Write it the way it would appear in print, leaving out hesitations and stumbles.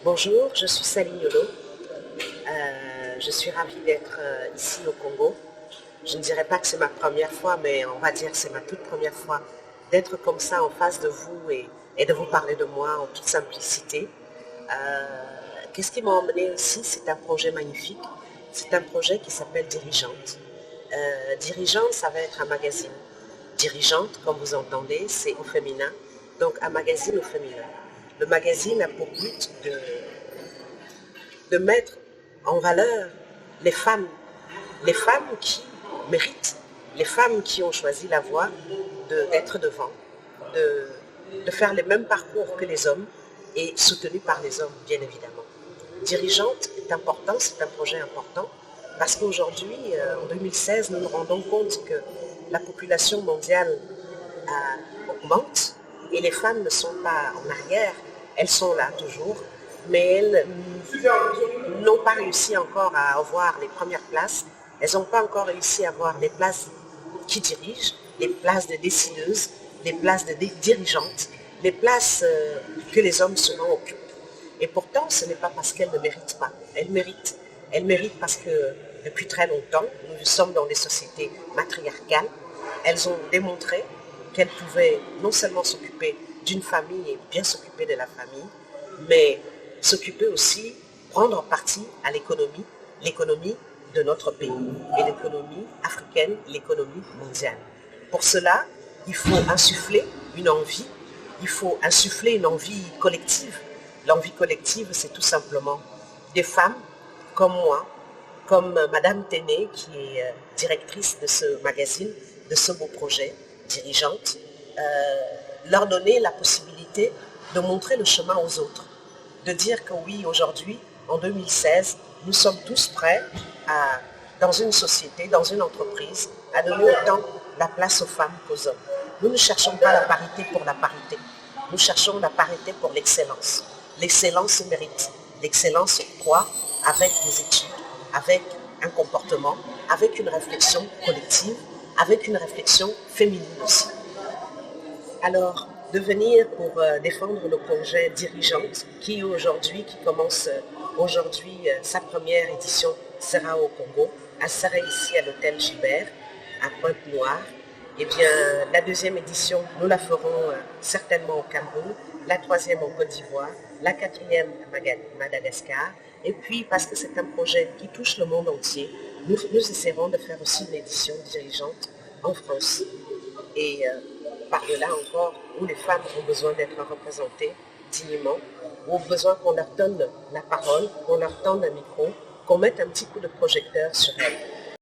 Bonjour, je suis Saline Yolo. Je suis ravie d'être ici au Congo. Je ne dirais pas que c'est ma première fois, mais on va dire que c'est ma toute première fois d'être comme ça en face de vous et de vous parler de moi en toute simplicité. Euh, Qu'est-ce qui m'a emmené ici? C'est un projet magnifique. C'est un projet qui s'appelle Dirigeante. Dirigeante, ça va être un magazine. Dirigeante, comme vous entendez, c'est au féminin. Donc un magazine au féminin. Le magazine a pour but de mettre en valeur les femmes qui méritent, les femmes qui ont choisi la voie d'être devant, de faire les mêmes parcours que les hommes et soutenues par les hommes, bien évidemment. Dirigeante est important, c'est un projet important, parce qu'aujourd'hui, en 2016, nous nous rendons compte que la population mondiale augmente et les femmes ne sont pas en arrière, elles sont là toujours, mais elles n'ont pas réussi encore à avoir les premières places, elles n'ont pas encore réussi à avoir les places qui dirigent, les places de décideuses, les places de dirigeantes, les places que les hommes souvent occupent. Et pourtant, ce n'est pas parce qu'elles ne méritent pas. Elles méritent. Elles méritent parce que depuis très longtemps, nous sommes dans des sociétés matriarcales. Elles ont démontré qu'elles pouvaient non seulement s'occuper d'une famille et bien s'occuper de la famille, mais s'occuper aussi, prendre parti à l'économie de notre pays et l'économie africaine, l'économie mondiale. Pour cela, il faut insuffler une envie, il faut insuffler une envie collective. L'envie collective, c'est tout simplement des femmes comme moi, comme Madame Téné, qui est directrice de ce magazine, de ce beau projet, dirigeante, leur donner la possibilité de montrer le chemin aux autres, de dire que oui, aujourd'hui, en 2016, nous sommes tous prêts dans une société, dans une entreprise, à donner autant la place aux femmes qu'aux hommes. Nous ne cherchons pas la parité pour la parité, nous cherchons la parité pour l'excellence. L'excellence se mérite. L'excellence se croit avec des études, avec un comportement, avec une réflexion collective, avec une réflexion féminine aussi. Alors, de venir pour défendre le projet Dirigeante, qui commence aujourd'hui, sa première édition sera au Congo, elle sera ici à l'hôtel Gilbert, à Pointe-Noire. Eh bien, la deuxième édition, nous la ferons certainement au Cameroun, la troisième en Côte d'Ivoire, la quatrième à Madagascar. Et puis, parce que c'est un projet qui touche le monde entier, nous essaierons de faire aussi une édition dirigeante en France. Et par-delà encore, où les femmes ont besoin d'être représentées dignement, où ont besoin qu'on leur donne la parole, qu'on leur tende un micro, qu'on mette un petit coup de projecteur sur elles.